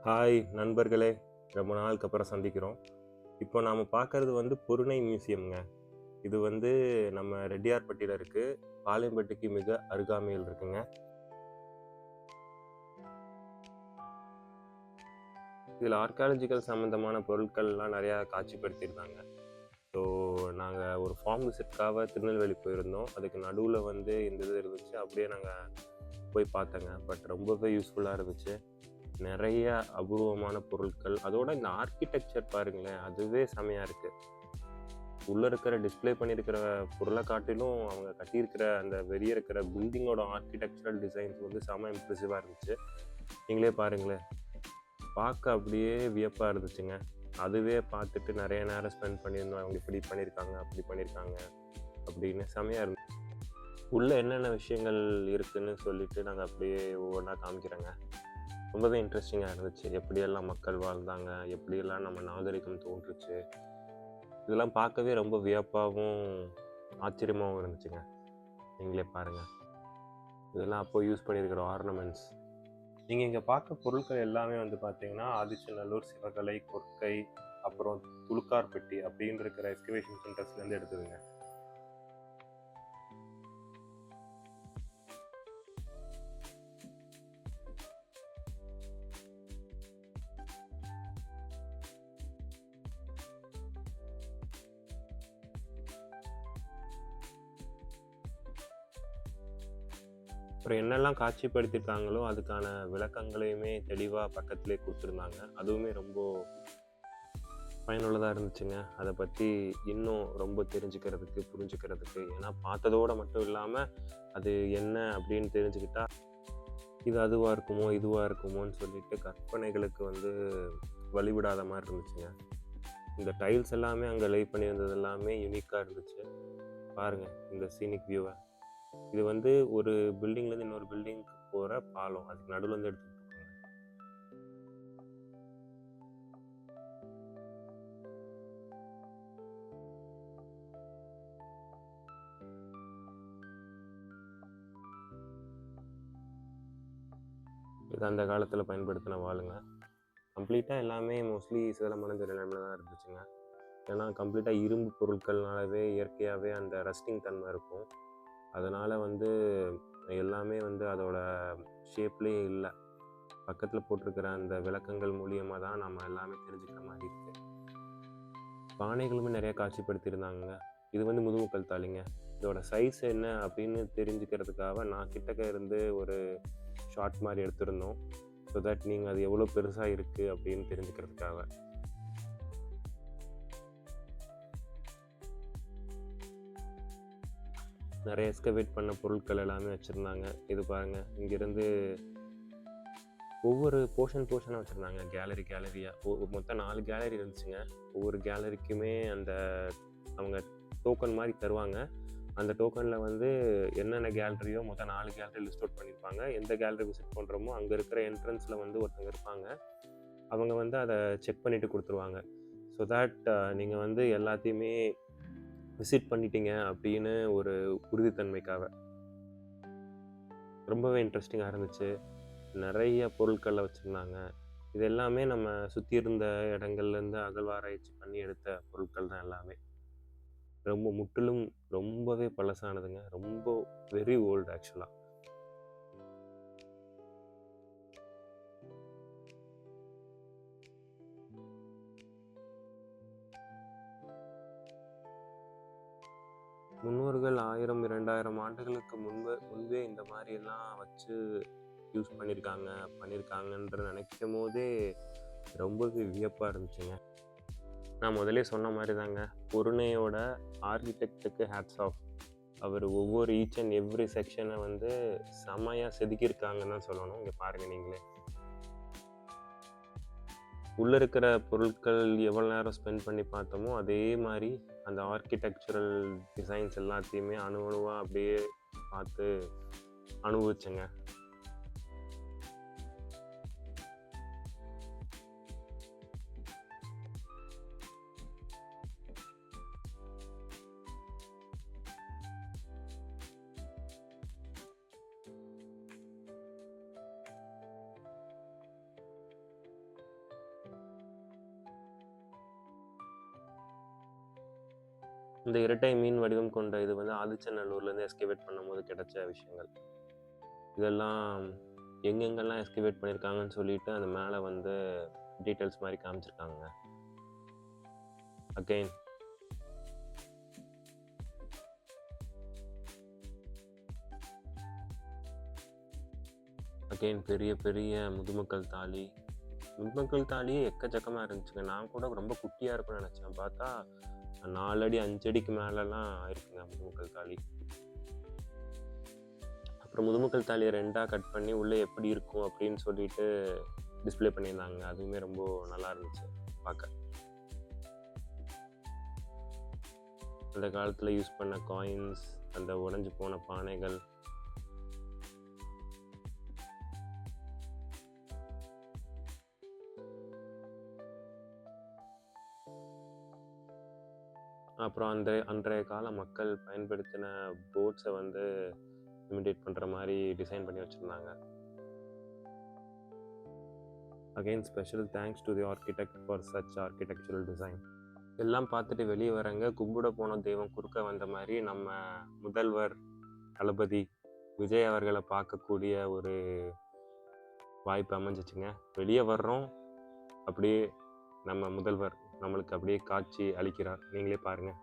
Hi நண்பர்களே, ரொம்ப நாளுக்கு அப்புறம் சந்திக்கிறோம். இப்போ நாம பார்க்கறது பொருணை மியூசியம்ங்க. இது நம்ம ரெட்டியார்பட்டியில இருக்கு. பாளையம்பட்டிக்கு மிக அருகாமையில் இருக்குங்க. இதில் ஆர்க்கியாலஜிக்கல் சம்மந்தமான பொருட்கள்லாம் நிறையா காட்சிப்படுத்தியிருந்தாங்க. ஸோ நாங்கள் ஒரு ஃபார்ம் விசிட்காக திருநெல்வேலி போயிருந்தோம். அதுக்கு நடுவில் இந்த இது இருந்துச்சு. அப்படியே நாங்கள் போய் பார்த்தோங்க. பட் ரொம்பவே யூஸ்ஃபுல்லாக இருந்துச்சு. நிறைய அபூர்வமான பொருட்கள், அதோட இந்த ஆர்கிடெக்சர் பாருங்களேன், அதுவே செமையாக இருக்குது. உள்ளே இருக்கிற டிஸ்பிளே பண்ணியிருக்கிற பொருளை காட்டிலும் அவங்க கட்டியிருக்கிற அந்த வெளியே இருக்கிற பில்டிங்கோட ஆர்கிடெக்சரல் டிசைன்ஸ் செம இம்ப்ரெசிவாக இருந்துச்சு. நீங்களே பாருங்களேன், பார்க்க அப்படியே வியப்பாக இருந்துச்சுங்க. அதுவே பார்த்துட்டு நிறைய நேரம் ஸ்பெண்ட் பண்ணியிருந்தோம். அவங்க இப்படி பண்ணியிருக்காங்க, அப்படி பண்ணியிருக்காங்க அப்படின்னு செமையாக இருந்துச்சு. உள்ளே என்னென்ன விஷயங்கள் இருக்குதுன்னு சொல்லிட்டு நாங்கள் அப்படியே ஒவ்வொன்றா காமிக்கிறோங்க. ரொம்பவே இன்ட்ரெஸ்டிங்காக இருந்துச்சு. எப்படியெல்லாம் மக்கள் வாழ்ந்தாங்க, எப்படியெல்லாம் நம்ம நாகரிகம் தோன்றுச்சு, இதெல்லாம் பார்க்கவே ரொம்ப வியப்பாகவும் ஆச்சரியமாகவும் இருந்துச்சுங்க. நீங்களே பாருங்கள், இதெல்லாம் அப்போ யூஸ் பண்ணியிருக்கிற ஆர்னமெண்ட்ஸ். நீங்கள் இங்கே பார்க்க பொருட்கள் எல்லாமே பார்த்தீங்கன்னா ஆதிச்சநல்லூர், சிவகலை, கொற்கை, அப்புறம் துளுக்கார்பட்டி அப்படின்னு இருக்கிற எக்ஸ்கவேஷன் சென்டர்ஸ்லேருந்து எடுத்ததுங்க. அப்புறம் என்னெல்லாம் காட்சிப்படுத்தியிருக்காங்களோ அதுக்கான விளக்கங்களையுமே தெளிவாக பக்கத்திலே கொடுத்துருந்தாங்க. அதுவுமே ரொம்ப பயனுள்ளதாக இருந்துச்சுங்க. அதை பற்றி இன்னும் ரொம்ப தெரிஞ்சுக்கிறதுக்கு, புரிஞ்சுக்கிறதுக்கு. ஏன்னா பார்த்ததோடு மட்டும் இல்லாமல் அது என்ன அப்படின்னு தெரிஞ்சுக்கிட்டா இது அதுவாக இருக்குமோ, இதுவாக இருக்குமோன்னு சொல்லிட்டு கற்பனைகளுக்கு வழிவிடாத மாதிரி இருந்துச்சுங்க. இந்த டைல்ஸ் எல்லாமே அங்கே லே பண்ணியிருந்தது எல்லாமே யூனிக்காக இருந்துச்சு. பாருங்கள் இந்த சீனிக் வியூவை. இது ஒரு பில்டிங்லேருந்து இன்னொரு பில்டிங்க்கு போகிற பாலம். அதுக்கு நடுவில் எடுத்துக்கிட்டு இருக்காங்க. இது அந்த காலத்தில் பயன்படுத்தின வாளுங்க. கம்ப்ளீட்டாக எல்லாமே மோஸ்ட்லி சேதமடைஞ்ச நிலைமையில தான் இருந்துச்சுங்க. ஏன்னா கம்ப்ளீட்டாக இரும்பு பொருட்கள்னாலவே இயற்கையாகவே அந்த ரஸ்டிங் தன்மை இருக்கும். அதனால் எல்லாமே அதோட ஷேப்லேயே இல்லை. பக்கத்தில் போட்டிருக்கிற அந்த விளக்கங்கள் மூலியமாக தான் நம்ம எல்லாமே தெரிஞ்சுக்கிற மாதிரி இருக்குது. பானைகளுமே நிறையா காட்சிப்படுத்தியிருந்தாங்க. இது முதுமுக்கல் தாளிங்க. இதோட சைஸ் என்ன அப்படின்னு தெரிஞ்சுக்கிறதுக்காக நான் கிட்டக்க இருந்து ஒரு ஷார்ட் மாதிரி எடுத்திருந்தோம். ஸோ தட் நீங்கள் அது எவ்வளோ பெருசாக இருக்குது அப்படின்னு தெரிஞ்சுக்கிறதுக்காக. நிறைய எக்ஸ்கவேட் பண்ண பொருட்கள் எல்லாமே வச்சுருந்தாங்க. இது பாருங்கள், இங்கேருந்து ஒவ்வொரு போர்ஷனாக வச்சுருந்தாங்க. கேலரியாக மொத்தம் 4 கேலரி இருந்துச்சுங்க. ஒவ்வொரு கேலரிக்குமே அந்த அவங்க டோக்கன் மாதிரி தருவாங்க. அந்த டோக்கனில் என்னென்ன கேலரியோ மொத்தம் 4 கேலரி லிஸ்ட் அவுட் பண்ணியிருப்பாங்க. எந்த கேலரி விசிட் பண்ணுறோமோ அங்கே இருக்கிற என்ட்ரன்ஸில் ஒருத்தங்க இருப்பாங்க. அவங்க அதை செக் பண்ணிவிட்டு கொடுத்துருவாங்க. ஸோ தட் நீங்கள் எல்லாத்தையுமே விசிட் பண்ணிட்டீங்க அப்படின்னு ஒரு உறுதித்தன்மைக்காக. ரொம்பவே இன்ட்ரெஸ்டிங்காக இருந்துச்சு. நிறைய பொருட்களை வச்சுருந்தாங்க. இது எல்லாமே நம்ம சுற்றி இருந்த இடங்கள்லேருந்து அகழ்வாராய்ச்சி பண்ணி எடுத்த பொருட்கள் தான் எல்லாமே. முற்றிலும் ரொம்பவே பழசானதுங்க. ரொம்ப வெரி ஓல்டு ஆக்சுவலாக. முன்னோர்கள் 1000 2000 ஆண்டுகளுக்கு முன்பே இந்த மாதிரியெல்லாம் வச்சு யூஸ் பண்ணியிருக்காங்கன்ற நினைக்கும் போதே ரொம்பவே வியப்பாக இருந்துச்சுங்க. நான் முதலே சொன்ன மாதிரி தாங்க, பொருணையோட ஆர்கிடெக்டுக்கு ஹேட்ஸ் ஆஃப். அவர் ஒவ்வொரு ஈச் அண்ட் எவ்ரி செக்ஷனை செமையாக செதுக்கியிருக்காங்கன்னு தான் சொல்லணும். இங்கே பாருங்கள் நீங்களே. உள்ளே இருக்கிற பொருட்கள் எவ்வளோ நேரம் ஸ்பெண்ட் பண்ணி பார்த்தோமோ அதே மாதிரி அந்த ஆர்கிடெக்சரல் டிசைன்ஸ் எல்லாத்தையுமே அணுவாக அப்படியே பார்த்து அனுபவிச்சேங்க. இந்த இரட்டை மீன் வடிவம் கொண்ட இது வந்து ஆதிச்சநல்லூர்லேருந்து எஸ்கவேட் பண்ணும்போது கிடைச்ச விஷயங்கள். இதெல்லாம் எங்கெங்கெல்லாம் எஸ்கவேட் பண்ணியிருக்காங்கன்னு சொல்லிட்டு அந்த மேலே வந்து டீட்டெயில்ஸ் மாதிரி காமிச்சிருக்காங்க. அகெயின் பெரிய பெரிய முதுமக்கள் தாலி. முதுமக்கள் தாலியே எக்கச்சக்கமாக இருந்துச்சுங்க. நான் கூட ரொம்ப குட்டியாக இருக்கும்னு நினச்சேன். பார்த்தா 4 அடி 5 அடிக்கு மேலெலாம் இருக்குங்க முதுமக்கள் தாலி. அப்புறம் முதுமக்கள் தாலியை 2ஆக கட் பண்ணி உள்ளே எப்படி இருக்கும் அப்படின்னு சொல்லிட்டு டிஸ்பிளே பண்ணியிருந்தாங்க. அதுவுமே ரொம்ப நல்லா இருந்துச்சு பார்க்க. அந்த காலத்தில் யூஸ் பண்ண காயின்ஸ், அந்த உடைஞ்சு போன பானைகள், அப்புறம் அன்றைய கால மக்கள் பயன்படுத்தின போட்ஸை வந்து இமிடேட் பண்ணுற மாதிரி டிசைன் பண்ணி வச்சுருந்தாங்க. Again special thanks to the architect for such architectural design. எல்லாம் பார்த்துட்டு வெளியே வரங்க. கும்பிட போன தெய்வம் குறுக்க வந்த மாதிரி நம்ம முதல்வர் தளபதி விஜய் அவர்களை பார்க்கக்கூடிய ஒரு வாய்ப்பு அமைஞ்சிச்சுங்க. வெளியே வர்றோம், அப்படியே நம்ம முதல்வர் நம்மளுக்கு அப்படியே காட்சி அளிக்கிறார். நீங்களே பாருங்கள்.